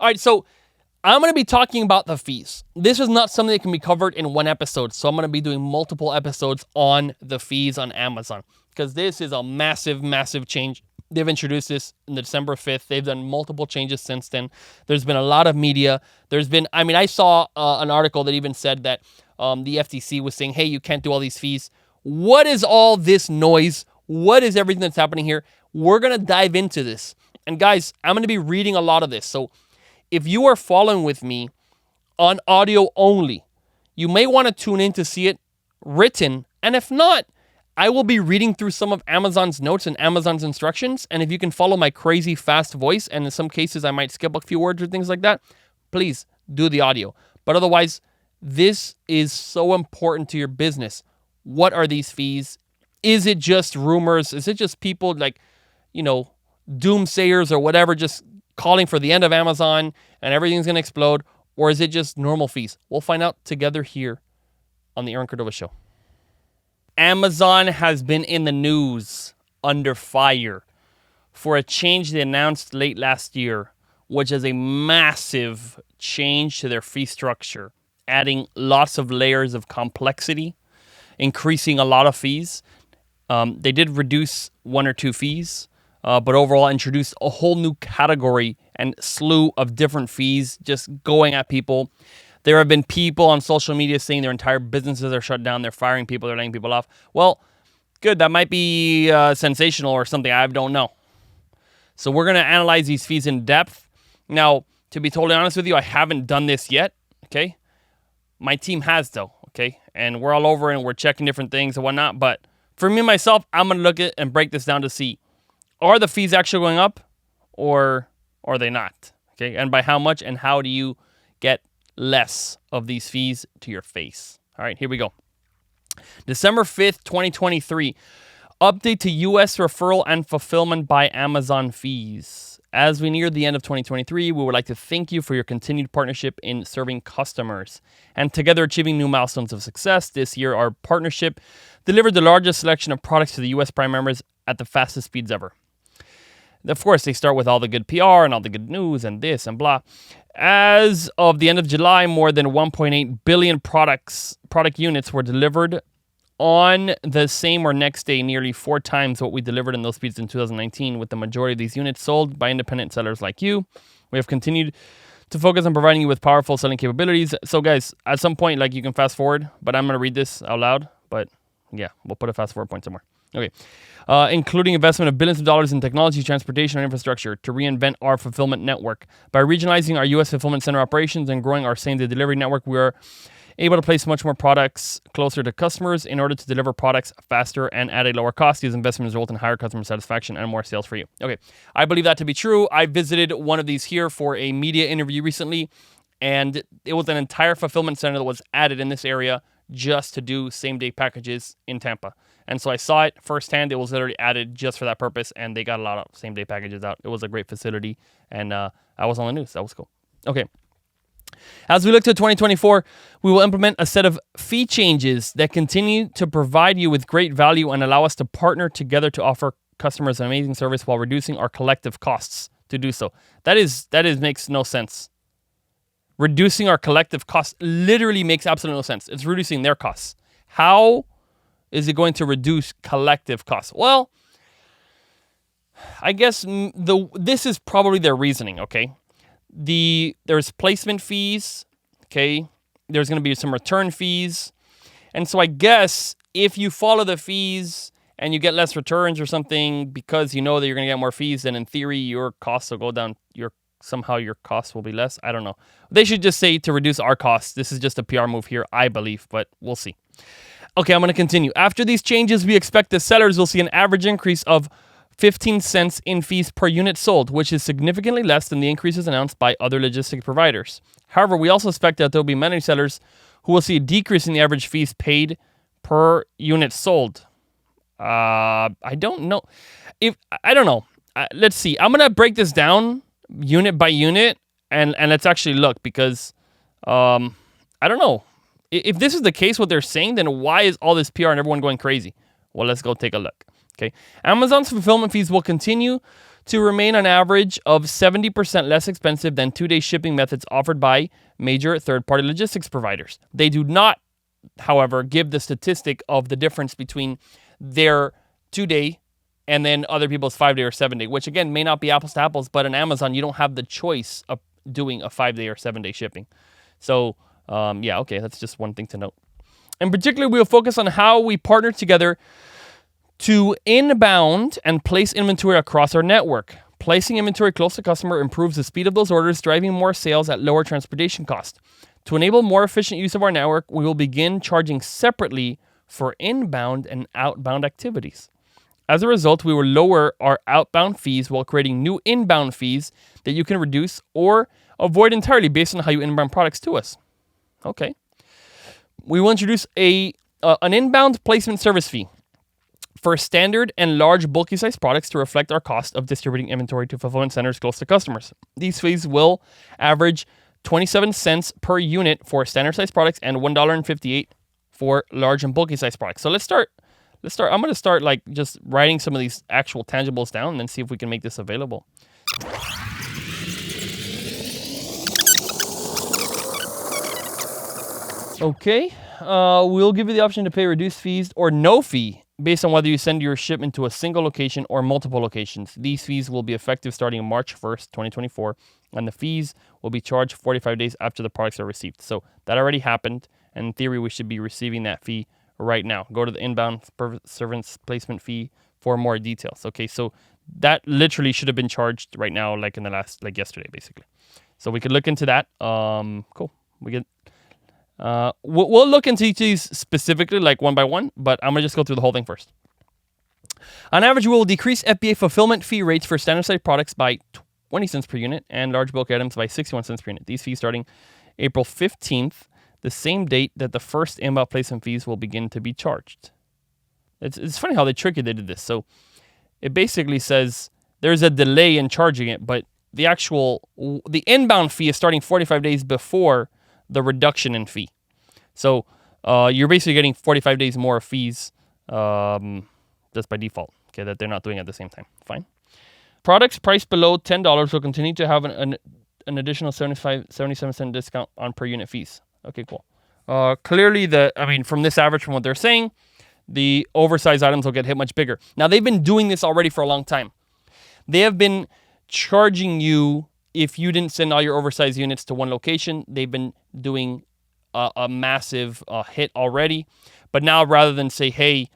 All right, so I'm going to be talking about the fees. This is not something that can be covered in one episode, so I'm going to be doing multiple episodes on the fees on Amazon because this is a massive, massive change. They've introduced this in December 5th. They've done multiple changes since then. There's been a lot of media. I saw an article that even said that the FTC was saying, hey, you can't do all these fees. What is all this noise? What is everything that's happening here? We're going to dive into this. And guys, I'm going to be reading a lot of this. So if you are following with me on audio only, you may want to tune in to see it written. And if not, I will be reading through some of Amazon's notes and Amazon's instructions. And if you can follow my crazy fast voice, and in some cases I might skip a few words or things like that, please do the audio. But otherwise, this is so important to your business. What are these fees? Is it just rumors? Is it just people doomsayers or whatever, just calling for the end of Amazon and everything's going to explode? Or is it just normal fees? We'll find out together here on the Aaron Cordovez Show. Amazon has been in the news under fire for a change they announced late last year, which is a massive change to their fee structure, adding lots of layers of complexity, increasing a lot of fees. They did reduce one or two fees, but overall introduced a whole new category and slew of different fees just going at people. There have been people on social media saying their entire businesses are shut down. They're firing people. They're laying people off. Well, good. That might be sensational or something. I don't know. So we're going to analyze these fees in depth. Now, to be totally honest with you, I haven't done this yet. Okay. My team has though. Okay. And we're all over and we're checking different things and whatnot. But for me, myself, I'm going to look at and break this down to see, are the fees actually going up or are they not? Okay. And by how much, and how do you get less of these fees to your face? All right, here we go. December 5th, 2023. Update to U.S. referral and fulfillment by Amazon fees. As we near the end of 2023, we would like to thank you for your continued partnership in serving customers and together achieving new milestones of success. This year, our partnership delivered the largest selection of products to the U.S. Prime members at the fastest speeds ever. Of course, they start with all the good PR and all the good news and this and blah. As of the end of July, more than 1.8 billion product units were delivered on the same or next day, nearly 4 times what we delivered in those speeds in 2019, with the majority of these units sold by independent sellers like you. We have continued to focus on providing you with powerful selling capabilities. So guys, at some point, you can fast forward, but I'm going to read this out loud. But yeah, we'll put a fast forward point somewhere. Okay. Including investment of billions of dollars in technology, transportation, and infrastructure to reinvent our fulfillment network. By regionalizing our U.S. fulfillment center operations and growing our same-day delivery network, we are able to place much more products closer to customers in order to deliver products faster and at a lower cost. These investments result in higher customer satisfaction and more sales for you. Okay, I believe that to be true. I visited one of these here for a media interview recently, and it was an entire fulfillment center that was added in this area just to do same-day packages in Tampa. And so I saw it firsthand. It was literally added just for that purpose, and they got a lot of same-day packages out. It was a great facility, and I was on the news. That was cool. Okay. As we look to 2024, we will implement a set of fee changes that continue to provide you with great value and allow us to partner together to offer customers an amazing service while reducing our collective costs to do so. That makes no sense. Reducing our collective costs literally makes absolutely no sense. It's reducing their costs. How is it going to reduce collective costs? Well, I guess this is probably their reasoning, okay? There's placement fees, okay? There's going to be some return fees. And so I guess if you follow the fees and you get less returns or something because you know that you're going to get more fees, then in theory your costs will go down. Somehow your costs will be less. I don't know. They should just say to reduce our costs. This is just a PR move here, I believe, but we'll see. Okay, I'm going to continue. After these changes, we expect the sellers will see an average increase of 15 cents in fees per unit sold, which is significantly less than the increases announced by other logistic providers. However, we also expect that there will be many sellers who will see a decrease in the average fees paid per unit sold. I don't know. Let's see. I'm going to break this down unit by unit and let's actually look because I don't know. If this is the case, what they're saying, then why is all this PR and everyone going crazy? Well, let's go take a look. Okay. Amazon's fulfillment fees will continue to remain on average of 70% less expensive than 2-day shipping methods offered by major third-party logistics providers. They do not, however, give the statistic of the difference between their 2-day and then other people's 5-day or 7-day, which again may not be apples to apples, but on Amazon, you don't have the choice of doing a 5-day or 7-day shipping. So, yeah, okay, that's just one thing to note. In particular, we will focus on how we partner together to inbound and place inventory across our network. Placing inventory close to customer improves the speed of those orders, driving more sales at lower transportation cost. To enable more efficient use of our network, we will begin charging separately for inbound and outbound activities. As a result, we will lower our outbound fees while creating new inbound fees that you can reduce or avoid entirely based on how you inbound products to us. Okay. We will introduce an inbound placement service fee for standard and large bulky size products to reflect our cost of distributing inventory to fulfillment centers close to customers. These fees will average 27 cents per unit for standard size products and $1.58 for large and bulky size products. So let's start. I'm going to start like just writing some of these actual tangibles down and then see if we can make this available. Okay, we'll give you the option to pay reduced fees or no fee based on whether you send your shipment to a single location or multiple locations. These fees will be effective starting March 1st, 2024, and the fees will be charged 45 days after the products are received. So that already happened, and in theory, we should be receiving that fee right now. Go to the inbound servants placement fee for more details. Okay, so that literally should have been charged right now, like in the last, like yesterday, basically. So we could look into that. Cool. We'll look into each of these specifically, like one by one, but I'm going to just go through the whole thing first. On average, we will decrease FBA fulfillment fee rates for standard size products by 20 cents per unit and large bulk items by 61 cents per unit. These fees starting April 15th, the same date that the first inbound placement fees will begin to be charged. It's funny how they did this. So it basically says there's a delay in charging it, but the inbound fee is starting 45 days before the reduction in fee. So you're basically getting 45 days more of fees just by default, okay, that they're not doing at the same time. Fine. Products priced below $10 will continue to have an additional 77-cent discount on per unit fees. Okay, cool. Clearly, from this average, from what they're saying, the oversized items will get hit much bigger. Now, they've been doing this already for a long time. They have been charging you if you didn't send all your oversized units to one location. They've been doing a massive hit already. But now, rather than say, hey,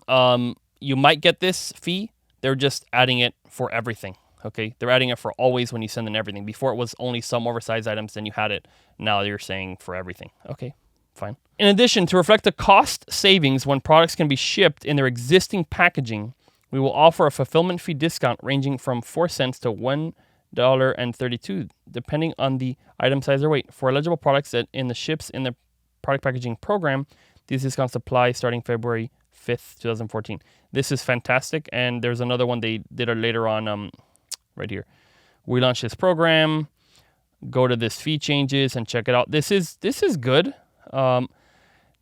you might get this fee, they're just adding it for everything. Okay, they're adding it for always when you send in everything. Before it was only some oversized items, then you had it. Now you're saying for everything. Okay, fine. In addition, to reflect the cost savings when products can be shipped in their existing packaging, we will offer a fulfillment fee discount ranging from 4 cents to $1.32, depending on the item size or weight. For eligible products that in the ships in the product packaging program, these discounts apply starting February 5th, 2014. This is fantastic, and there's another one they did later on right here. We launched this program. Go to this fee changes and check it out. This is good. Now,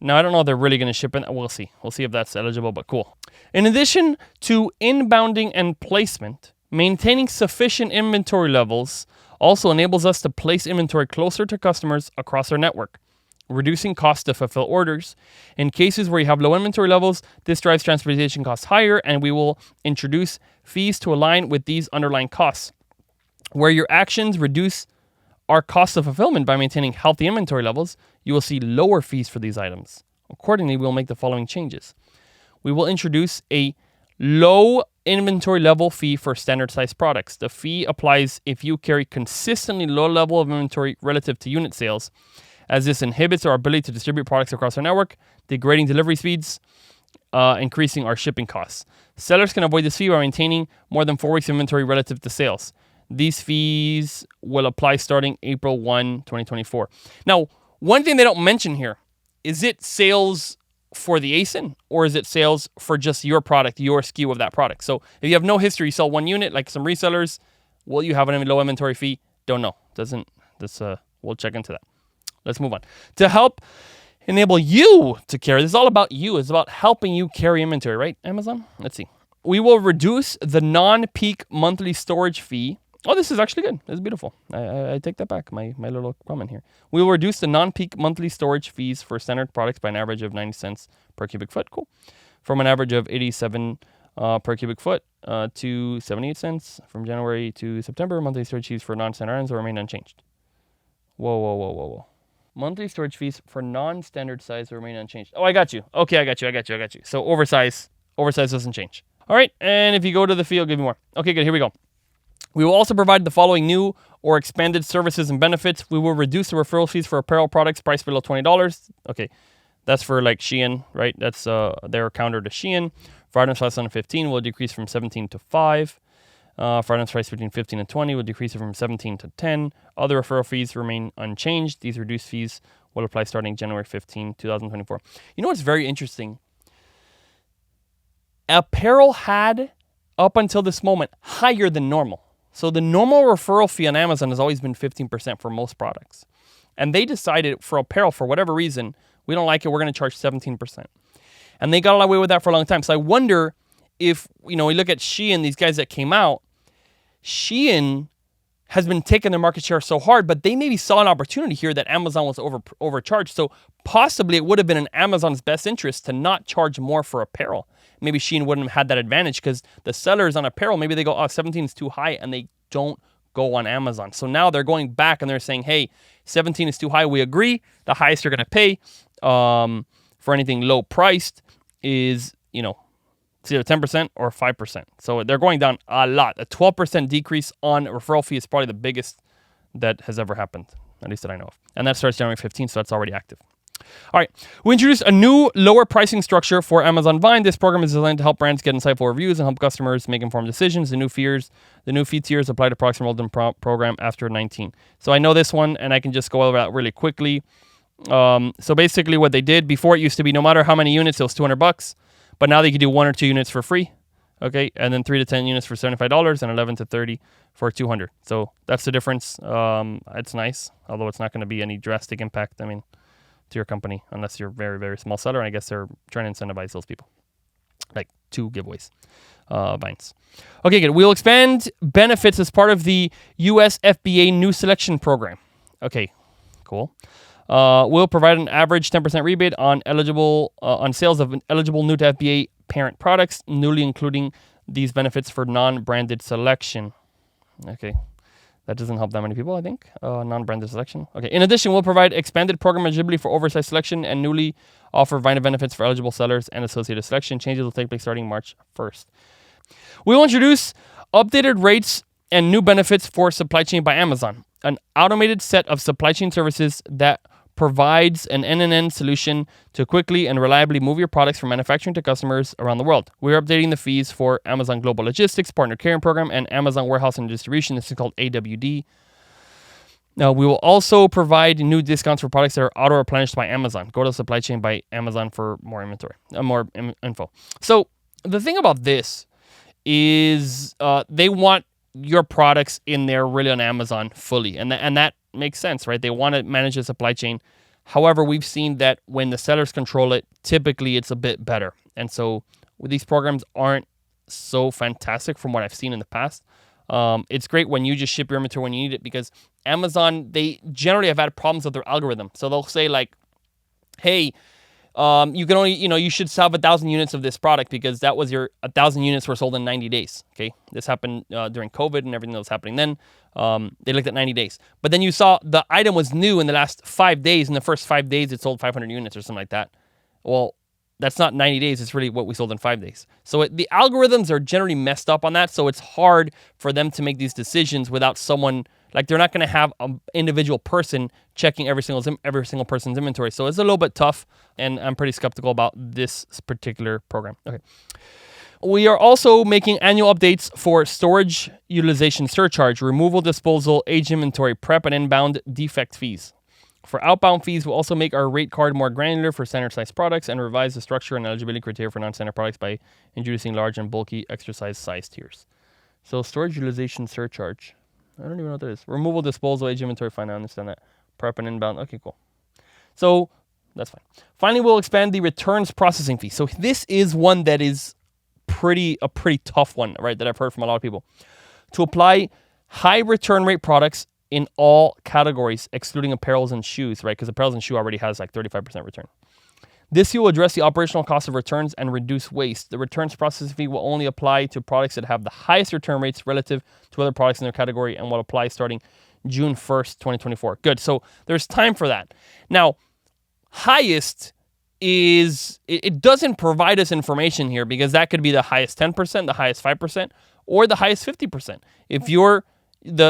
I don't know if they're really going to ship it. We'll see. We'll see if that's eligible, but cool. In addition to inbounding and placement, maintaining sufficient inventory levels also enables us to place inventory closer to customers across our network, reducing costs to fulfill orders. In cases where you have low inventory levels, this drives transportation costs higher, and we will introduce fees to align with these underlying costs. Where your actions reduce our cost of fulfillment by maintaining healthy inventory levels, you will see lower fees for these items. Accordingly, we will make the following changes. We will introduce a low inventory level fee for standard size products. The fee applies if you carry consistently low level of inventory relative to unit sales, as this inhibits our ability to distribute products across our network, degrading delivery speeds, increasing our shipping costs. Sellers can avoid this fee by maintaining more than 4 weeks inventory relative to sales. These fees will apply starting April 1, 2024. Now, one thing they don't mention here, is it sales for the ASIN, or is it sales for just your product, your SKU of that product? So if you have no history, you sell one unit, like some resellers, will you have a low inventory fee? Don't know. We'll check into that. Let's move on. To help enable you to carry, this is all about you. It's about helping you carry inventory, right, Amazon? Let's see. We will reduce the non-peak monthly storage fee. Oh, this is actually good. This is beautiful. I take that back, my little comment here. We will reduce the non-peak monthly storage fees for standard products by an average of 90 cents per cubic foot. Cool. From an average of 87 per cubic foot to 78 cents from January to September. Monthly storage fees for non-standard items will remain unchanged. Whoa. Monthly storage fees for non-standard size will remain unchanged. Oh, I got you. Okay, I got you. So oversize doesn't change. All right, and if you go to the fee, I'll give you more. Okay, good, here we go. We will also provide the following new or expanded services and benefits. We will reduce the referral fees for apparel products priced below $20. Okay, that's for like Shein, right? That's their counter to Shein. For items less than 15, will decrease from 17 to 5. For items priced between 15 and 20, will decrease it from 17 to 10. Other referral fees remain unchanged. These reduced fees will apply starting January 15, 2024. You know what's very interesting? Apparel had, up until this moment, higher than normal. So the normal referral fee on Amazon has always been 15% for most products. And they decided for apparel, for whatever reason, we don't like it, we're going to charge 17%. And they got away with that for a long time. So I wonder if, we look at Shein, these guys that came out, Shein has been taking their market share so hard, but they maybe saw an opportunity here that Amazon was overcharged. So possibly it would have been in Amazon's best interest to not charge more for apparel. Maybe Shein wouldn't have had that advantage because the sellers on apparel, maybe they go, 17 is too high, and they don't go on Amazon. So now they're going back and they're saying, hey, 17 is too high. We agree. The highest you're going to pay for anything low priced is, it's either 10% or 5%. So they're going down a lot. A 12% decrease on referral fee is probably the biggest that has ever happened, at least that I know of. And that starts January 15th, so that's already active. All right, we introduced a new lower pricing structure for Amazon Vine. This program is designed to help brands get insightful reviews and help customers make informed decisions. The new fee tiers apply to products enrolled in the program after 19. So I know this one, and I can just go over that really quickly. So basically what they did, before it used to be no matter how many units, it was $200. But now they can do 1 or 2 units for free, okay? And then 3 to 10 units for $75 and 11 to 30 for $200. So that's the difference. It's nice, although it's not going to be any drastic impact, to your company, unless you're a very, very small seller. And I guess they're trying to incentivize those people, like 2 giveaways, Vines. Okay, good. We'll expand benefits as part of the US FBA new selection program. Okay, cool. We'll provide an average 10% rebate on sales of eligible new to FBA parent products, newly including these benefits for non-branded selection. Okay, that doesn't help that many people, I think. Non-branded selection. Okay. In addition, we'll provide expanded program eligibility for oversized selection and newly offer Vine benefits for eligible sellers and associated selection. Changes will take place starting March 1st. We will introduce updated rates and new benefits for Supply Chain by Amazon, an automated set of supply chain services that provides an end-to-end solution to quickly and reliably move your products from manufacturing to customers around the world. We're updating the fees for Amazon Global Logistics, Partner Carrying Program, and Amazon Warehouse and Distribution. This is called AWD. Now, we will also provide new discounts for products that are auto-replenished by Amazon. Go to Supply Chain by Amazon for more inventory, more info. So the thing about this is they want your products in there really on Amazon fully. And that makes sense, right? They want to manage the supply chain. However, we've seen that when the sellers control it, typically it's a bit better. And so these programs aren't so fantastic from what I've seen in the past. It's great when you just ship your inventory when you need it, because Amazon, they generally have had problems with their algorithm. So they'll say like, hey, you can only, you should sell 1,000 units of this product because that was 1,000 units were sold in 90 days. Okay. This happened during COVID and everything that was happening then. They looked at 90 days. But then you saw the item was new in the last 5 days. In the first 5 days, it sold 500 units or something like that. Well, that's not 90 days. It's really what we sold in 5 days. So the algorithms are generally messed up on that. So it's hard for them to make these decisions without someone, like they're not going to have an individual person checking every single person's inventory. So it's a little bit tough, and I'm pretty skeptical about this particular program. Okay. We are also making annual updates for storage utilization surcharge, removal, disposal, age inventory, prep, and inbound defect fees. For outbound fees, we'll also make our rate card more granular for standard-sized products and revise the structure and eligibility criteria for non-standard products by introducing large and bulky extra-size tiers. So storage utilization surcharge. I don't even know what that is. Removal, disposal, age inventory, fine, I understand that. Prep and inbound, okay, cool. So that's fine. Finally, we'll expand the returns processing fee. So this is one that is pretty tough one, right? That I've heard from a lot of people. To apply high return rate products in all categories, excluding apparels and shoes, right? Because apparels and shoe already has like 35% return. This fee will address the operational cost of returns and reduce waste. The returns processing fee will only apply to products that have the highest return rates relative to other products in their category and will apply starting June 1st, 2024. Good. So there's time for that. Now, highest is, it doesn't provide us information here because that could be the highest 10%, the highest 5%, or the highest 50%. If you're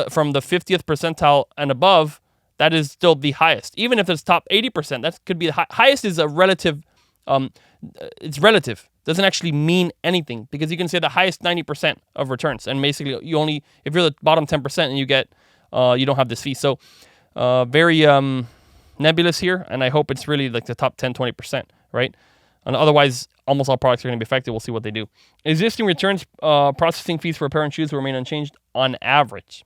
from the 50th percentile and above, that is still the highest. Even if it's top 80%, that could be the highest. Is a relative, it's relative. Doesn't actually mean anything because you can say the highest 90% of returns. And basically you only, if you're the bottom 10% and you get, you don't have this fee. So very nebulous here. And I hope it's really like the top 10, 20%, right? And otherwise, almost all products are going to be affected. We'll see what they do. Existing returns processing fees for apparel and shoes will remain unchanged on average.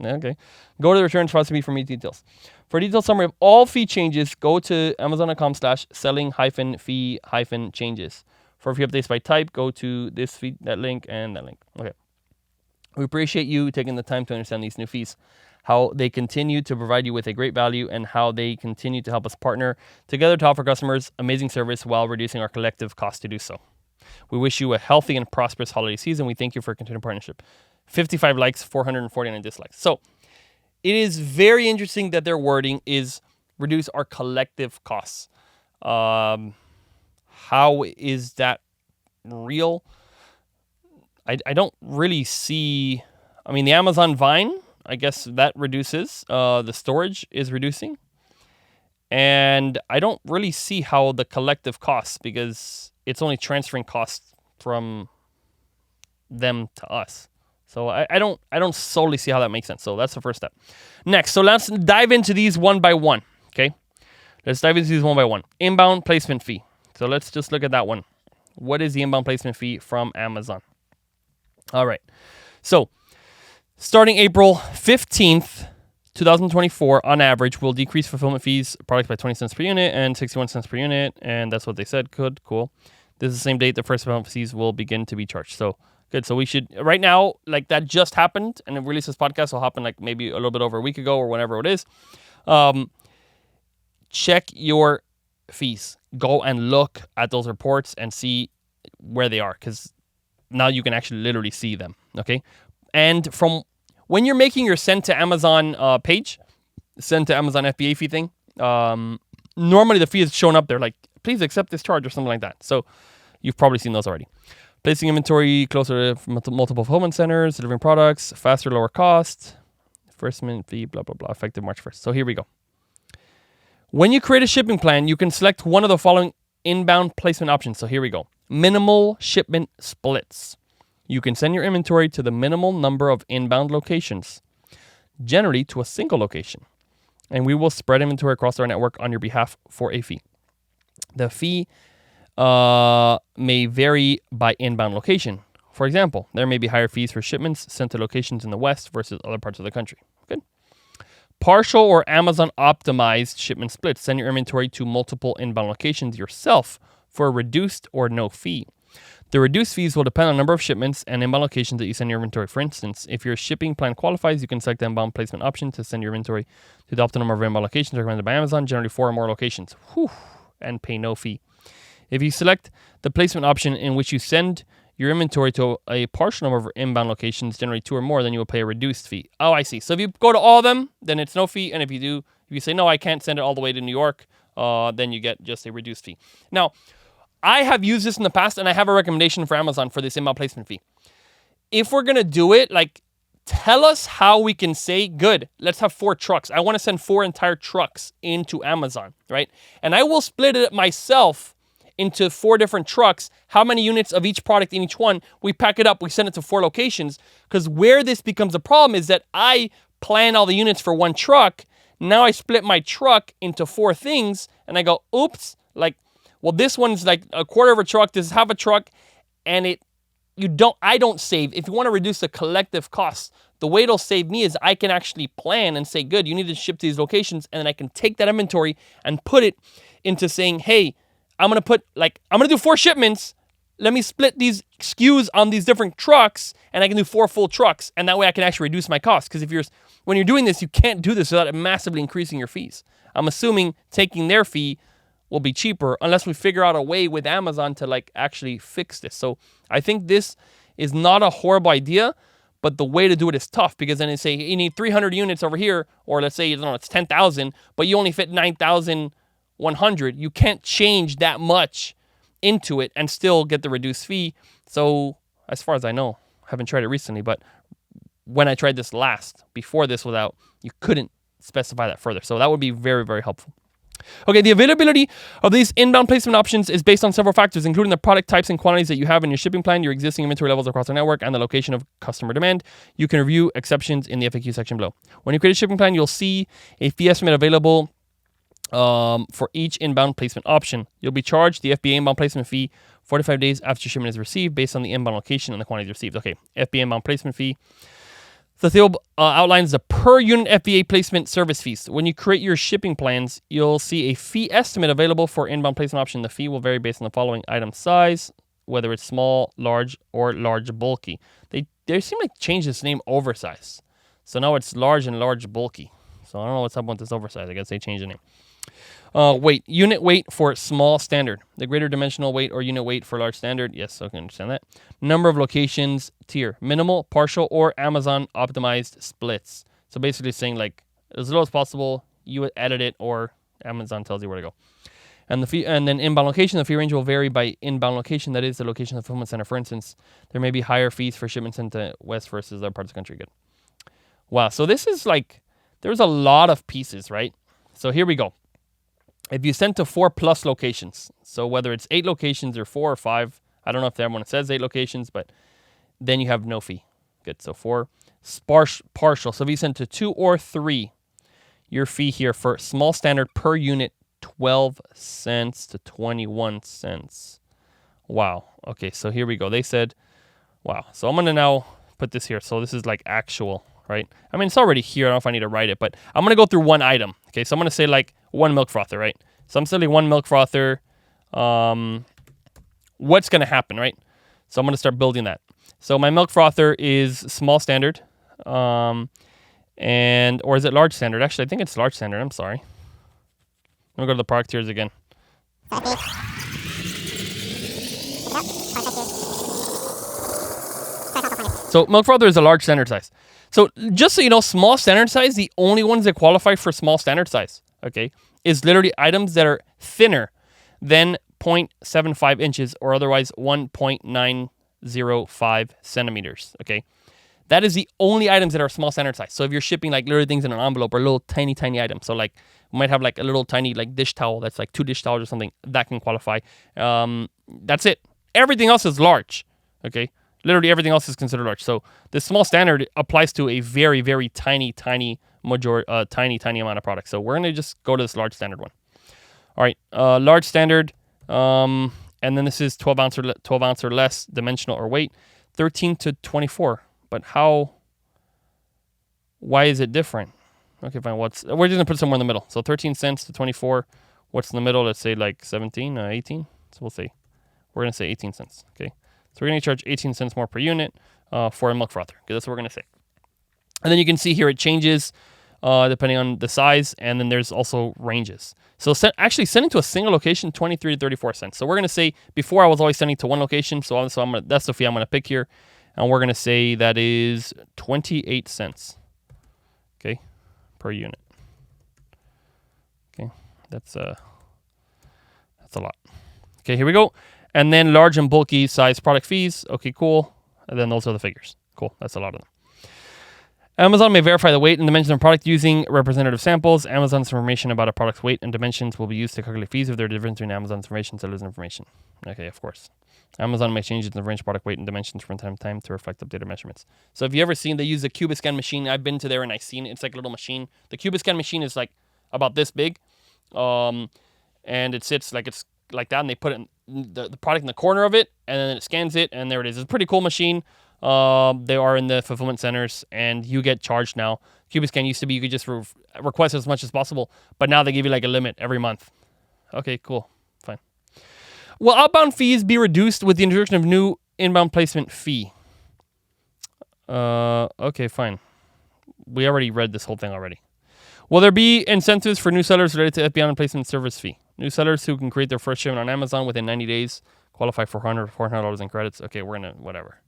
Okay. Go to the returns processing fee for more details. For a detailed summary of all fee changes, go to amazon.com/selling-fee-changes. For fee updates by type, go to this feed, that link, and that link. Okay. We appreciate you taking the time to understand these new fees, how they continue to provide you with a great value, and how they continue to help us partner together to offer customers amazing service while reducing our collective cost to do so. We wish you a healthy and prosperous holiday season. We thank you for your continued partnership. 55 likes, 449 dislikes. So it is very interesting that their wording is reduce our collective costs. How is that real? I don't really see. I mean, the Amazon Vine, I guess that reduces. The storage is reducing. And I don't really see how the collective costs, because it's only transferring costs from them to us. So I don't solely see how that makes sense. So that's the first step. Next, so let's dive into these one by one. Okay, let's dive into these one by one. Inbound placement fee. So let's just look at that one. What is the inbound placement fee from Amazon? All right. So starting April 15th, 2024, on average, we'll decrease fulfillment fees products by 20 cents per unit and 61 cents per unit. And that's what they said. Good, cool. This is the same date the first fulfillment fees will begin to be charged. So good. So we should, right now, like that just happened, and the release of this podcast will happen like maybe a little bit over a week ago or whenever it is. Check your fees. Go and look at those reports and see where they are, because now you can actually literally see them. Okay. And from when you're making your send to Amazon page, send to Amazon FBA fee thing, normally the fee is shown up there like, please accept this charge or something like that. So you've probably seen those already. Placing inventory closer to multiple fulfillment centers, delivering products, faster, lower cost, first minute fee, blah, blah, blah, effective March 1st. So here we go. When you create a shipping plan, you can select one of the following inbound placement options. So here we go. Minimal shipment splits. You can send your inventory to the minimal number of inbound locations, generally to a single location, and we will spread inventory across our network on your behalf for a fee. The fee may vary by inbound location. For example, there may be higher fees for shipments sent to locations in the West versus other parts of the country. Good. Partial or Amazon optimized shipment splits. Send your inventory to multiple inbound locations yourself for a reduced or no fee. The reduced fees will depend on the number of shipments and inbound locations that you send your inventory. For instance, if your shipping plan qualifies, you can select the inbound placement option to send your inventory to the optimal number of inbound locations recommended by Amazon, generally 4 or more locations, and pay no fee. If you select the placement option in which you send your inventory to a partial number of inbound locations, generally 2 or more, then you will pay a reduced fee. Oh, I see. So if you go to all of them, then it's no fee. And if you say, no, I can't send it all the way to New York, then you get just a reduced fee. Now, I have used this in the past, and I have a recommendation for Amazon for this inbound placement fee. If we're going to do it, like, tell us how we can say, good, let's have 4 trucks. I want to send 4 entire trucks into Amazon, right? And I will split it myself into 4 different trucks. How many units of each product in each one? We pack it up, we send it to 4 locations. Because where this becomes a problem is that I plan all the units for 1 truck. Now I split my truck into 4 things, and I go, oops, like, well, this one's like a quarter of a truck, this is half a truck, and I don't save. If you want to reduce the collective costs, the way it'll save me is I can actually plan and say, good, you need to ship to these locations, and then I can take that inventory and put it into saying, hey, I'm going to do 4 shipments. let me split these SKUs on these different trucks, and I can do 4 full trucks, and that way I can actually reduce my costs. Because when you're doing this, you can't do this without it massively increasing your fees. I'm assuming taking their fee will be cheaper unless we figure out a way with Amazon to like actually fix this. So I think this is not a horrible idea, but the way to do it is tough, because then they say you need 300 units over here, or let's say it's 10,000, but you only fit 9,100. You can't change that much into it and still get the reduced fee. So as far as I know, I haven't tried it recently, but when I tried this before this was out, you couldn't specify that further. So that would be very, very helpful. Okay, the availability of these inbound placement options is based on several factors, including the product types and quantities that you have in your shipping plan, your existing inventory levels across the network, and the location of customer demand. You can review exceptions in the FAQ section below. When you create a shipping plan, you'll see a fee estimate available for each inbound placement option. You'll be charged the FBA inbound placement fee 45 days after your shipment is received based on the inbound location and the quantities received. Okay, FBA inbound placement fee. The table outlines the per unit FBA placement service fees. When you create your shipping plans, you'll see a fee estimate available for inbound placement option. The fee will vary based on the following: item size, whether it's small, large, or large bulky. They seem like change this name oversize. So now it's large and large bulky. So I don't know what's up with this oversize. I guess they changed the name. Weight. Unit weight for small standard. The greater dimensional weight or unit weight for large standard. Yes, I can understand that. Number of locations tier. Minimal, partial, or Amazon optimized splits. So basically saying like as low as possible, you edit it, or Amazon tells you where to go. And the fee, and then inbound location, the fee range will vary by inbound location. That is the location of the fulfillment center. For instance, there may be higher fees for shipments into West versus other parts of the country. Good. Wow. So this is like, there's a lot of pieces, right? So here we go. If you send to 4+ locations, so whether it's 8 locations or 4 or 5, I don't know if everyone says 8 locations, but then you have no fee. Good. So 4. Partial. So if you send to 2 or 3, your fee here for small standard per unit, 12 cents to 21 cents. Wow. Okay, so here we go. They said, wow. So I'm going to now put this here. So this is like actual, right? I mean, it's already here. I don't know if I need to write it, but I'm going to go through one item. Okay, so I'm going to say like 1 milk frother, right? So I'm selling 1 milk frother. What's going to happen, right? So I'm going to start building that. So my milk frother is small standard. Or is it large standard? Actually, I think it's large standard. I'm sorry. I'm going to go to the product tiers again. So milk frother is a large standard size. So just so you know, small standard size, the only ones that qualify for small standard size, okay, is literally items that are thinner than 0.75 inches or otherwise 1.905 centimeters, okay? That is the only items that are small standard size. So if you're shipping like literally things in an envelope or little tiny items, so like you might have like a little tiny like dish towel that's like 2 dish towels or something, that can qualify. That's it. Everything else is large, okay? Literally everything else is considered large. So the small standard applies to a very, very tiny amount of products. So we're going to just go to this large standard one. All right, large standard, and then this is 12 ounce or less dimensional or weight, 13 to 24. But why is it different? Okay, fine. We're just going to put somewhere in the middle. So 13 cents to 24. What's in the middle? Let's say like 17, 18. So we'll say, we're going to say 18 cents. Okay. So we're going to charge 18 cents more per unit for a milk frother. Okay, that's what we're going to say. And then you can see here it changes depending on the size, and then there's also ranges. So actually sending to a single location, 23 to 34 cents. So we're going to say, before I was always sending to one location, so that's the fee I'm going to pick here. And we're going to say that is 28 cents, okay, per unit. Okay, that's a lot. Okay, here we go. And then large and bulky size product fees. Okay, cool. And then those are the figures. Cool, that's a lot of them. Amazon may verify the weight and dimensions of a product using representative samples. Amazon's information about a product's weight and dimensions will be used to calculate fees if there are differences between Amazon's information and seller's information. Okay, of course. Amazon may change its range product weight and dimensions from time to time to reflect updated measurements. So if you ever seen, they use the Cubiscan machine. I've been to there and I've seen it. It's like a little machine. The Cubiscan machine is like about this big. And it sits like it's like that, and they put it in the product in the corner of it, and then it scans it, and there it is. It's a pretty cool machine. They are in the fulfillment centers, and you get charged now. Cubiscan used to be you could just request as much as possible, but now they give you like a limit every month. Okay, cool. Fine. Will outbound fees be reduced with the introduction of new inbound placement fee? Okay, fine. We already read this whole thing already. Will there be incentives for new sellers related to FBA placement service fee? New sellers who can create their first shipment on Amazon within 90 days qualify for $400 in credits. Okay, we're going to whatever.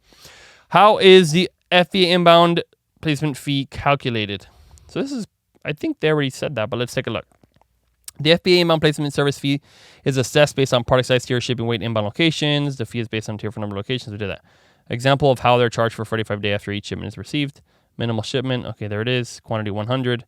How is the FBA inbound placement fee calculated? So this is, I think they already said that, but let's take a look. The FBA inbound placement service fee is assessed based on product size, tier, shipping weight, inbound locations. The fee is based on tier for number of locations. We did that. Example of how they're charged for 45 days after each shipment is received. Minimal shipment. Okay, there it is. Quantity 100.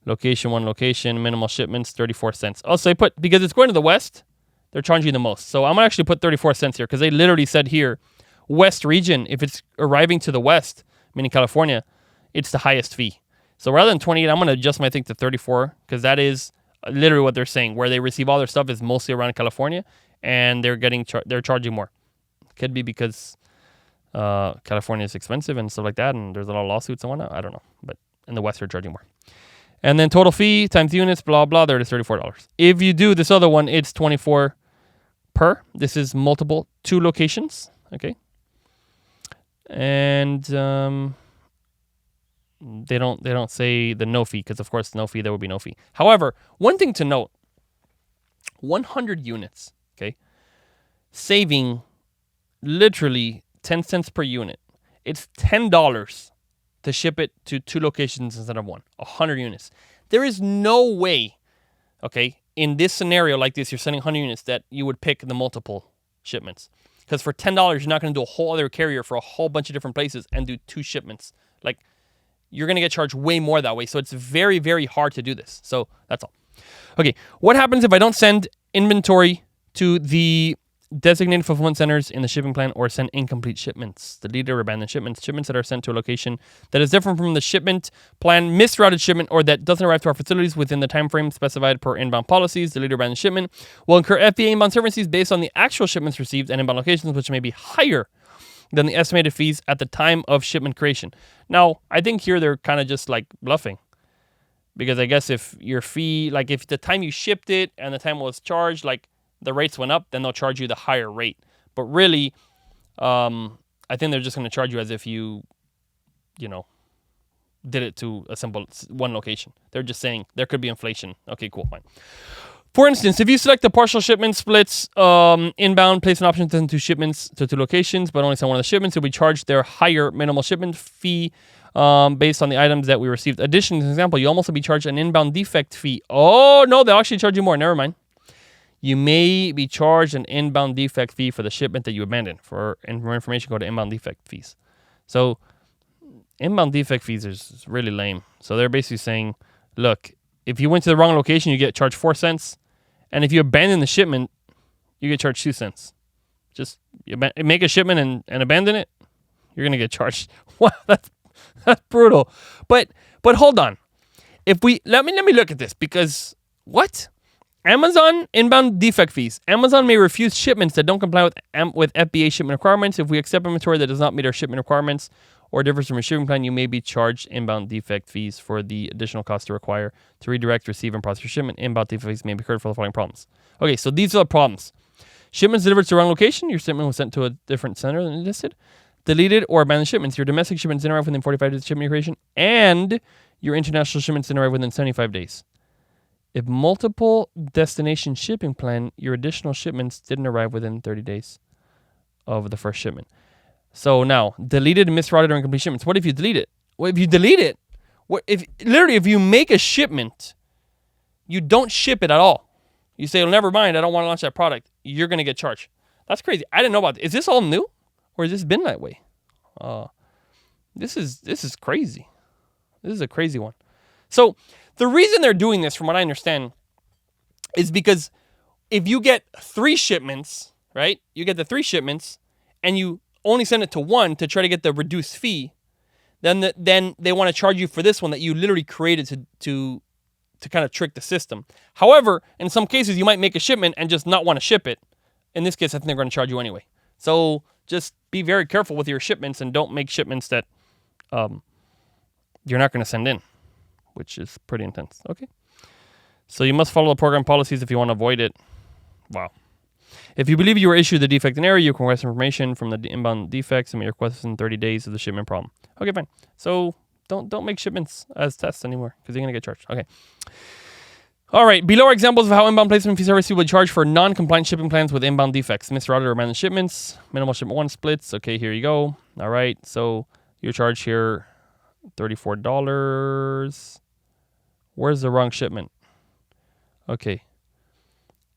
Location, one location. Minimal shipments, 34 cents. Oh, so they put, because it's going to the west, they're charging you the most. So I'm going to actually put 34 cents here because they literally said here, west region, if it's arriving to the west, meaning California, it's the highest fee. So rather than 28, I'm going to adjust my thing to 34 because that is literally what they're saying. Where they receive all their stuff is mostly around California, and they're getting they're charging more. Could be because California is expensive and stuff like that, and there's a lot of lawsuits and whatnot. I don't know, but in the west they're charging more. And then total fee times units, blah blah. There it is, $34. If you do this other one, it's 24 per. This is multiple 2 locations. Okay. And they don't say the no fee because of course no fee, there would be no fee. However, one thing to note: 100 units, okay, saving literally 10 cents per unit. It's $10 to ship it to 2 locations instead of 1. 100 units. There is no way, okay, in this scenario like this, you're sending 100 units that you would pick the multiple shipments. Because for $10, you're not going to do a whole other carrier for a whole bunch of different places and do 2 shipments. Like, you're going to get charged way more that way. So it's very, very hard to do this. So that's all. Okay, what happens if I don't send inventory to the designated fulfillment centers in the shipping plan or send incomplete shipments, deleted or abandoned shipments, shipments that are sent to a location that is different from the shipment plan, misrouted shipment, or that doesn't arrive to our facilities within the time frame specified per inbound policies, deleted or abandoned shipment will incur FBA inbound service fees based on the actual shipments received and inbound locations, which may be higher than the estimated fees at the time of shipment creation. Now, I think here they're kind of just like bluffing. Because I guess if your fee, like if the time you shipped it and the time it was charged, like the rates went up, then they'll charge you the higher rate. But really, I think they're just going to charge you as if you did it to a simple 1 location. They're just saying there could be inflation. Okay, cool, fine. For instance, if you select the partial shipment splits, inbound placement option to 2 shipments to 2 locations, but only send 1 of the shipments, you'll be charged their higher minimal shipment fee based on the items that we received. Additionally, as an example, you almost be charged an inbound defect fee. Oh, no, they'll actually charge you more. Never mind. You may be charged an inbound defect fee for the shipment that you abandoned. For more information, go to inbound defect fees. So inbound defect fees is really lame. So they're basically saying, look, if you went to the wrong location, you get charged 4 cents. And if you abandon the shipment, you get charged 2 cents. Just make a shipment and abandon it, you're going to get charged. Wow, that's brutal. But hold on. Let me look at this because what? Amazon inbound defect fees. Amazon may refuse shipments that don't comply with FBA shipment requirements. If we accept inventory that does not meet our shipment requirements or differs from a shipping plan, you may be charged inbound defect fees for the additional cost to require to redirect, receive, and process your shipment. Inbound defect fees may be incurred for the following problems. Okay, so these are the problems. Shipments delivered to the wrong location. Your shipment was sent to a different center than listed. Deleted or abandoned shipments. Your domestic shipments didn't arrive within 45 days of shipment creation, and your international shipments didn't arrive within 75 days. If multiple destination shipping plan, your additional shipments didn't arrive within 30 days of the first shipment. So now, deleted, misrouted, or incomplete shipments. What if you delete it? Well, if you delete it, if you make a shipment, you don't ship it at all. You say, well, never mind, I don't want to launch that product. You're going to get charged. That's crazy. I didn't know about this. Is this all new? Or has this been that way? This is crazy. This is a crazy one. So the reason they're doing this, from what I understand, is because if you get 3 shipments, right? You get the 3 shipments, and you only send it to 1 to try to get the reduced fee, then they want to charge you for this one that you literally created to kind of trick the system. However, in some cases, you might make a shipment and just not want to ship it. In this case, I think they're going to charge you anyway. So just be very careful with your shipments and don't make shipments that you're not going to send in, which is pretty intense. Okay. So you must follow the program policies if you want to avoid it. Wow. If you believe you were issued the defect in error, you can request information from the inbound defects and make requests in 30 days of the shipment problem. Okay, fine. So don't make shipments as tests anymore because you're going to get charged. Okay. All right. Below are examples of how inbound placement fees are received with charge for non-compliant shipping plans with inbound defects. Misrouted or abandoned shipments. Minimal shipment 1 splits. Okay, here you go. All right. So your charge here, $34. Where's the wrong shipment? Okay.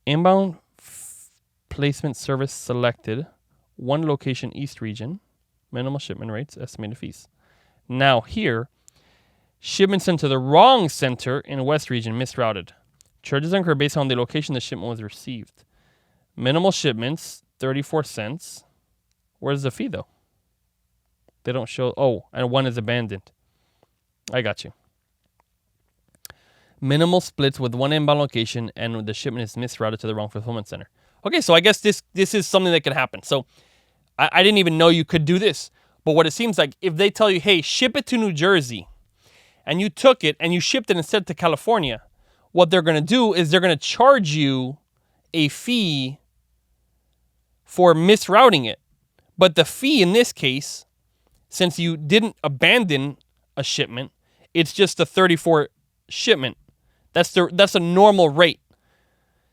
Inbound placement service selected. 1 location East region. Minimal shipment rates. Estimated fees. Now here, shipment sent to the wrong center in West region. Misrouted. Charges incurred based on the location the shipment was received. Minimal shipments, 34 cents. Where's the fee, though? They don't show. Oh, and 1 is abandoned. I got you. Minimal splits with 1 inbound location, and the shipment is misrouted to the wrong fulfillment center. Okay, so I guess this is something that can happen. So I didn't even know you could do this. But what it seems like, if they tell you, hey, ship it to New Jersey, and you took it and you shipped it instead to California, what they're going to do is they're going to charge you a fee for misrouting it. But the fee in this case, since you didn't abandon a shipment, it's just a 34 shipment. That's a normal rate.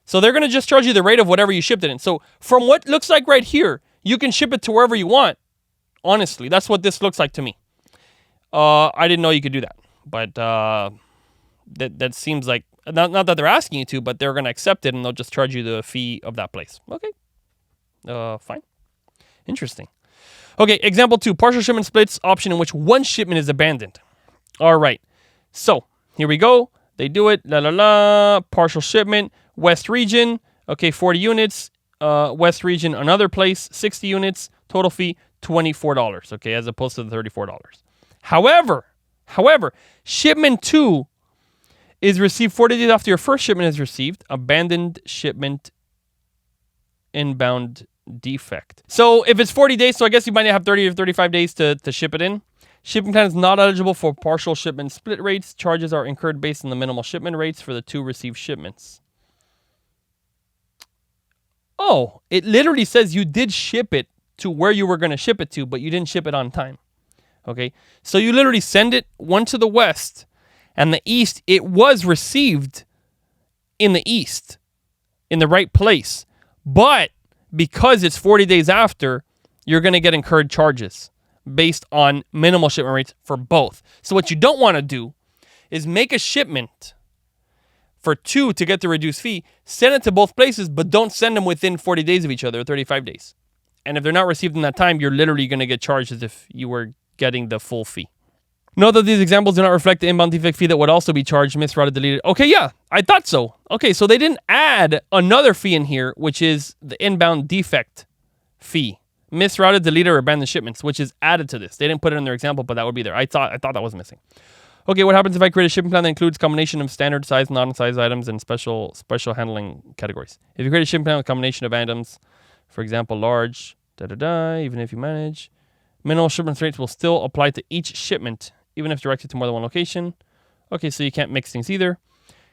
So they're going to just charge you the rate of whatever you shipped it in. So from what looks like right here, you can ship it to wherever you want. Honestly, that's what this looks like to me. I didn't know you could do that. But that seems like, not that they're asking you to, but they're going to accept it and they'll just charge you the fee of that place. Okay. Fine. Interesting. Okay, example 2, partial shipment splits option in which 1 shipment is abandoned. All right. So here we go. They do it. Partial shipment. West region. Okay, 40 units. West region, another place, 60 units. Total fee, $24. Okay, as opposed to the $34. However, shipment 2 is received 40 days after your first shipment is received. Abandoned shipment inbound defect. So if it's 40 days, so I guess you might have 30 or 35 days to ship it in. Shipping plan is not eligible for partial shipment split rates. Charges are incurred based on the minimal shipment rates for the 2 received shipments. Oh, it literally says you did ship it to where you were going to ship it to, but you didn't ship it on time. Okay, so you literally send it one to the west, and the east, it was received in the east, in the right place. But because it's 40 days after, you're going to get incurred charges based on minimal shipment rates for both. So what you don't want to do is make a shipment for 2 to get the reduced fee, send it to both places, but don't send them within 40 days of each other, or 35 days. And if they're not received in that time, you're literally going to get charged as if you were getting the full fee. Note that these examples do not reflect the inbound defect fee that would also be charged, misrouted, deleted. Okay, yeah, I thought so. Okay, so they didn't add another fee in here, which is the inbound defect fee. Misrouted, deleted, or abandoned shipments, which is added to this. They didn't put it in their example, but that would be there. I thought that was missing. Okay, what happens if I create a shipping plan that includes combination of standard size, non-size items, and special handling categories? If you create a shipping plan with a combination of items, for example, large, even if you manage, minimal shipment rates will still apply to each shipment, even if directed to more than one location. Okay, so you can't mix things either.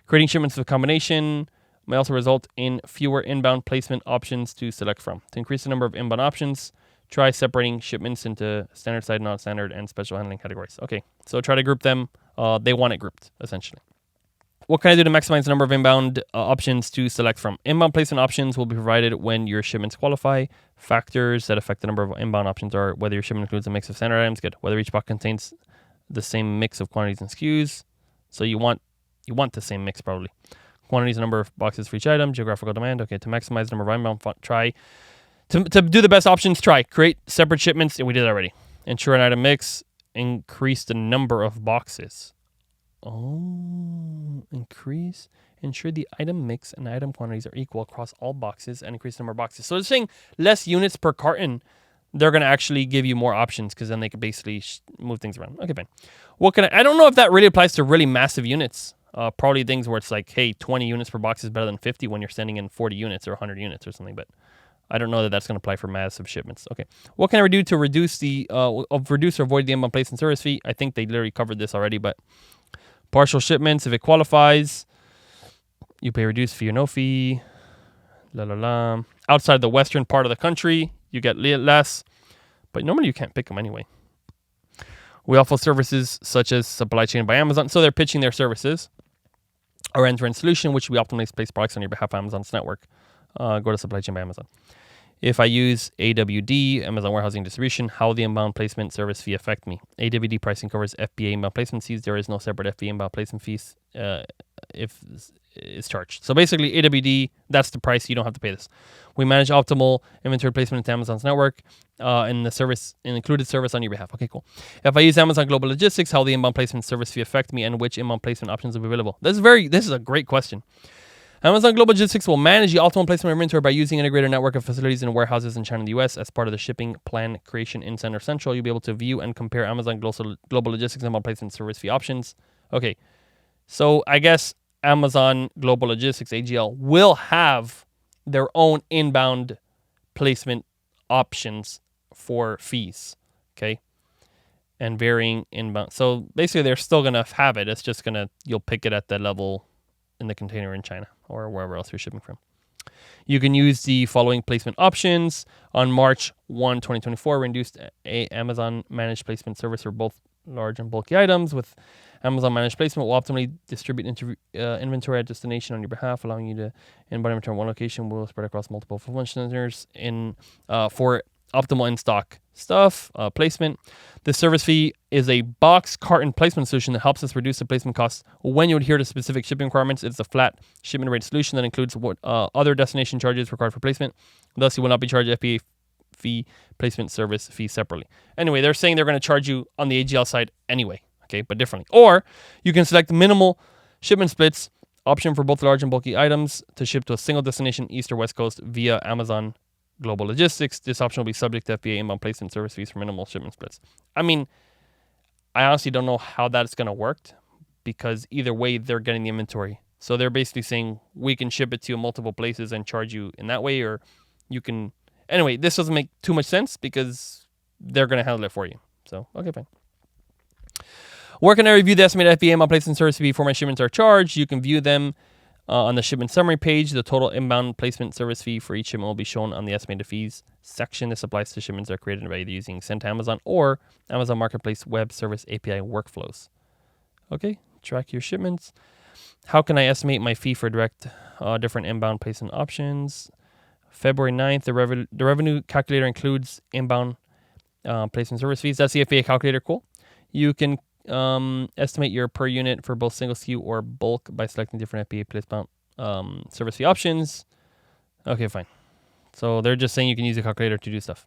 Creating shipments with a combination may also result in fewer inbound placement options to select from. To increase the number of inbound options, try separating shipments into standard side, non-standard, and special handling categories. Okay, so try to group them. They want it grouped, essentially. What can I do to maximize the number of inbound options to select from? Inbound placement options will be provided when your shipments qualify. Factors that affect the number of inbound options are whether your shipment includes a mix of standard items, good. Whether each box contains the same mix of quantities and SKUs. So you want the same mix probably. Quantities and number of boxes for each item. Geographical demand. Okay, to maximize the number of inbound, try to do the best options. Try create separate shipments. And we did that already. Ensure an item mix. Increase the number of boxes. Oh, ensure the item mix and item quantities are equal across all boxes and increase the number of boxes. So it's saying less units per carton. They're going to actually give you more options because then they can basically move things around. Okay, fine. I don't know if that really applies to really massive units. Probably things where it's like, hey, 20 units per box is better than 50 when you're sending in 40 units or 100 units or something. But I don't know that that's going to apply for massive shipments. Okay. What can I do to reduce or avoid the inbound place and service fee? I think they literally covered this already, but partial shipments, if it qualifies, you pay reduced fee or no fee. outside the western part of the country, you get less. But normally you can't pick them anyway. We offer services such as supply chain by Amazon. So they're pitching their services. Our end-to-end solution, which we optimally place products on your behalf of Amazon's network. Go to supply chain by Amazon. If I use AWD, Amazon Warehousing Distribution, how will the inbound placement service fee affect me? AWD pricing covers FBA inbound placement fees. There is no separate FBA inbound placement fees if it's charged. So basically, AWD, that's the price. You don't have to pay this. We manage optimal inventory placement into Amazon's network and the service, an included service on your behalf. Okay, cool. If I use Amazon Global Logistics, how will the inbound placement service fee affect me and which inbound placement options will be available? This is a great question. Amazon Global Logistics will manage the optimal placement of inventory by using an integrated network of facilities and warehouses in China and the US. As part of the shipping plan creation in Center Central, you'll be able to view and compare Amazon Global Logistics inbound placement service fee options. Okay, so I guess Amazon Global Logistics, AGL, will have their own inbound placement options for fees, okay? And varying inbound. So basically, they're still going to have it. It's just you'll pick it at the level in the container in China or wherever else you're shipping from. You can use the following placement options. On March 1, 2024, we introduced a Amazon managed placement service for both large and bulky items. With Amazon managed placement, will optimally distribute inventory at destination on your behalf, allowing you to inbound inventory in one location. Will spread across multiple fulfillment centers for optimal in-stock stuff placement. The service fee is a box carton placement solution that helps us reduce the placement costs when you adhere to specific shipping requirements. It's a flat shipment rate solution that includes what other destination charges required for placement. Thus, you will not be charged FBA fee placement service fee separately. Anyway, they're saying they're going to charge you on the AGL side anyway, okay, but differently. Or you can select minimal shipment splits option for both large and bulky items to ship to a single destination, East or West Coast, via Amazon Global Logistics. This option will be subject to FBA inbound placement service fees for minimal shipment splits. I mean, I honestly don't know how that's going to work because either way, they're getting the inventory. So they're basically saying we can ship it to you in multiple places and charge you in that way, or you can... Anyway, this doesn't make too much sense because they're going to handle it for you. So, okay, fine. Where can I review the estimated FBA inbound placement service fee before my shipments are charged? You can view them on the shipment summary page. The total inbound placement service fee for each shipment will be shown on the estimated fees section. This applies to shipments that are created by either using Send to Amazon or Amazon Marketplace Web Service API workflows. Okay, track your shipments. How can I estimate my fee for direct different inbound placement options? February 9th, the revenue calculator includes inbound placement service fees. That's the FBA calculator. Cool. You can estimate your per unit for both single SKU or bulk by selecting different FBA placement service fee options. Okay, fine. So they're just saying you can use the calculator to do stuff.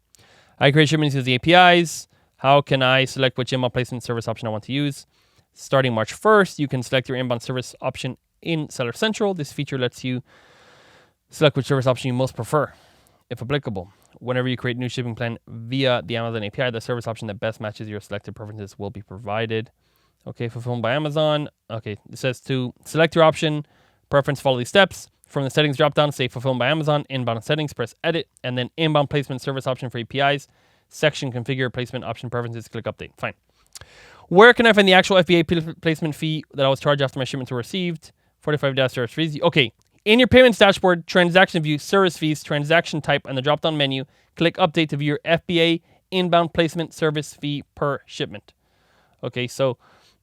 I create shipments using the APIs. How can I select which inbound placement service option I want to use? Starting March 1st, you can select your inbound service option in Seller Central. This feature lets you select which service option you most prefer, if applicable. Whenever you create a new shipping plan via the Amazon API, the service option that best matches your selected preferences will be provided. Okay, fulfilled by Amazon. Okay, it says to select your option, preference, follow these steps. From the settings dropdown, say fulfilled by Amazon, inbound settings, press edit, and then inbound placement service option for APIs. Section configure placement option preferences, click update. Fine. Where can I find the actual FBA placement fee that I was charged after my shipments were received? $45 service fees. Okay. In your payments dashboard, transaction view, service fees, transaction type, and the drop-down menu, click update to view your FBA inbound placement service fee per shipment. Okay, so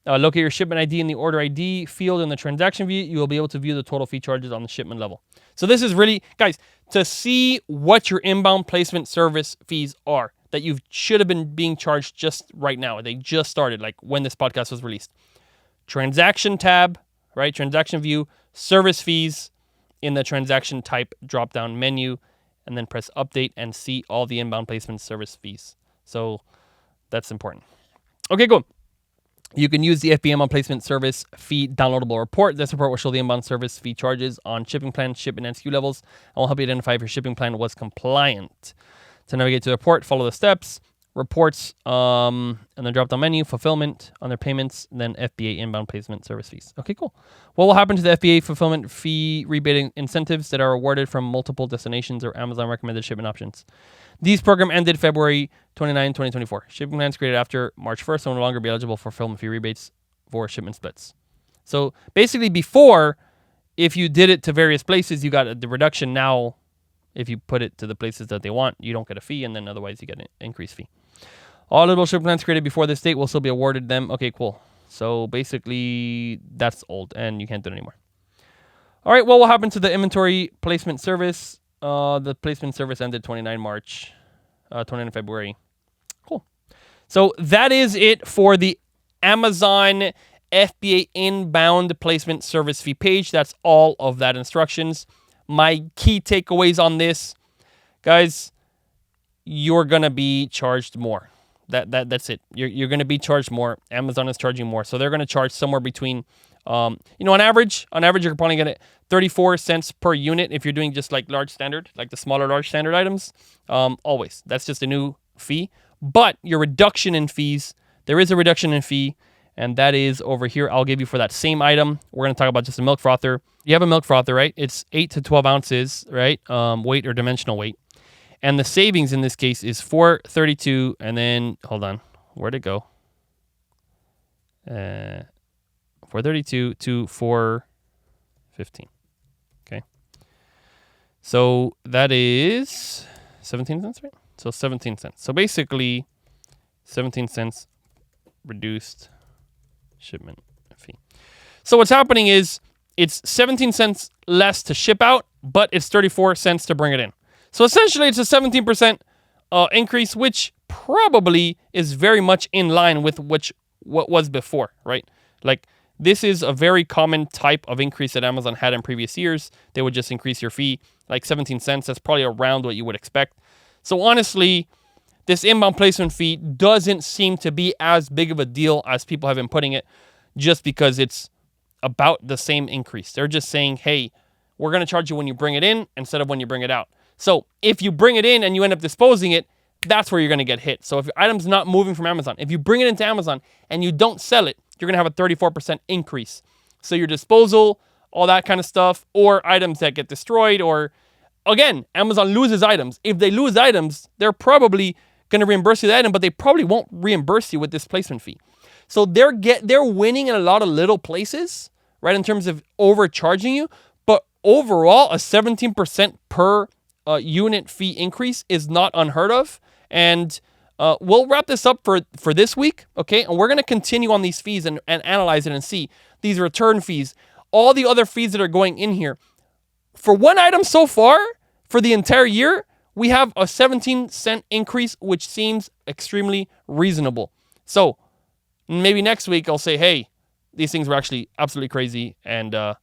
locate your shipment ID in the order ID field in the transaction view. You will be able to view the total fee charges on the shipment level. So this is really, guys, to see what your inbound placement service fees are that you should have been being charged just right now. They just started, like when this podcast was released. Transaction tab, right? Transaction view, service fees, in the transaction type drop-down menu, and then press update and see all the inbound placement service fees. So that's important. Okay, cool. You can use the FBA inbound placement service fee downloadable report. This report will show the inbound service fee charges on shipping plan, shipment, and SKU levels, and will help you identify if your shipping plan was compliant. To navigate to the report, follow the steps. Reports, and then drop-down menu, fulfillment, on their payments, and then FBA inbound placement service fees. Okay, cool. What will happen to the FBA fulfillment fee rebating incentives that are awarded from multiple destinations or Amazon recommended shipment options? These program ended February 29, 2024. Shipping plans created after March 1st will no longer be eligible for fulfillment fee rebates for shipment splits. So basically before, if you did it to various places, you got the reduction. Now If you put it to the places that they want, you don't get a fee, and then otherwise you get an increased fee. All eligible shipping plans created before this date will still be awarded them. Okay, cool. So basically, that's old, and you can't do it anymore. All right, well, what happened to the inventory placement service? The placement service ended 29 February. Cool. So that is it for the Amazon FBA inbound placement service fee page. That's all of that instructions. My key takeaways on this, guys, you're going to be charged more. That's it. You're going to be charged more. Amazon is charging more. So they're going to charge somewhere between, on average, you're probably going to get 34 cents per unit if you're doing just like large standard, like the smaller large standard items. Always. That's just a new fee. But your reduction in fees, there is a reduction in fee, and that is over here. I'll give you for that same item. We're going to talk about just a milk frother. You have a milk frother, right? It's 8 to 12 ounces, right? Weight or dimensional weight. And the savings in this case is $4.32, and then, hold on, where'd it go? $4.32 to $4.15. Okay. So that is 17 cents, right? So 17 cents. So basically, 17 cents reduced shipment fee. So what's happening is it's 17 cents less to ship out, but it's 34 cents to bring it in. So essentially, it's a 17% increase, which probably is very much in line with what was before, right? Like, this is a very common type of increase that Amazon had in previous years. They would just increase your fee like 17 cents. That's probably around what you would expect. So honestly, this inbound placement fee doesn't seem to be as big of a deal as people have been putting it, just because it's about the same increase. They're just saying, hey, we're going to charge you when you bring it in instead of when you bring it out. So if you bring it in and you end up disposing it, that's where you're going to get hit. So if your item's not moving from Amazon, if you bring it into Amazon and you don't sell it, you're going to have a 34% increase. So your disposal, all that kind of stuff, or items that get destroyed, or again, Amazon loses items. If they lose items, they're probably going to reimburse you the item, but they probably won't reimburse you with this placement fee. So they're winning in a lot of little places, right, in terms of overcharging you. But overall, a 17% per unit fee increase is not unheard of. And we'll wrap this up for this week, okay? And we're going to continue on these fees and analyze it and see these return fees, all the other fees that are going in here. For one item so far, for the entire year, we have a 17-cent increase, which seems extremely reasonable. So maybe next week I'll say, hey, these things were actually absolutely crazy, and what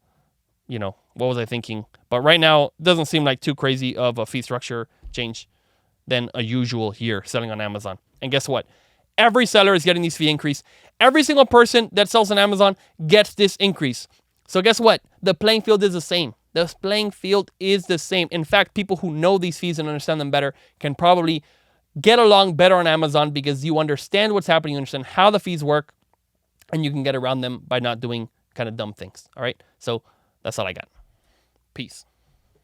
was I thinking? But right now, it doesn't seem like too crazy of a fee structure change than a usual here selling on Amazon. And guess what? Every seller is getting these fee increase. Every single person that sells on Amazon gets this increase. So guess what? The playing field is the same. The playing field is the same. In fact, people who know these fees and understand them better can probably get along better on Amazon because you understand what's happening, you understand how the fees work, and you can get around them by not doing kind of dumb things. All right? So that's all I got. Peace.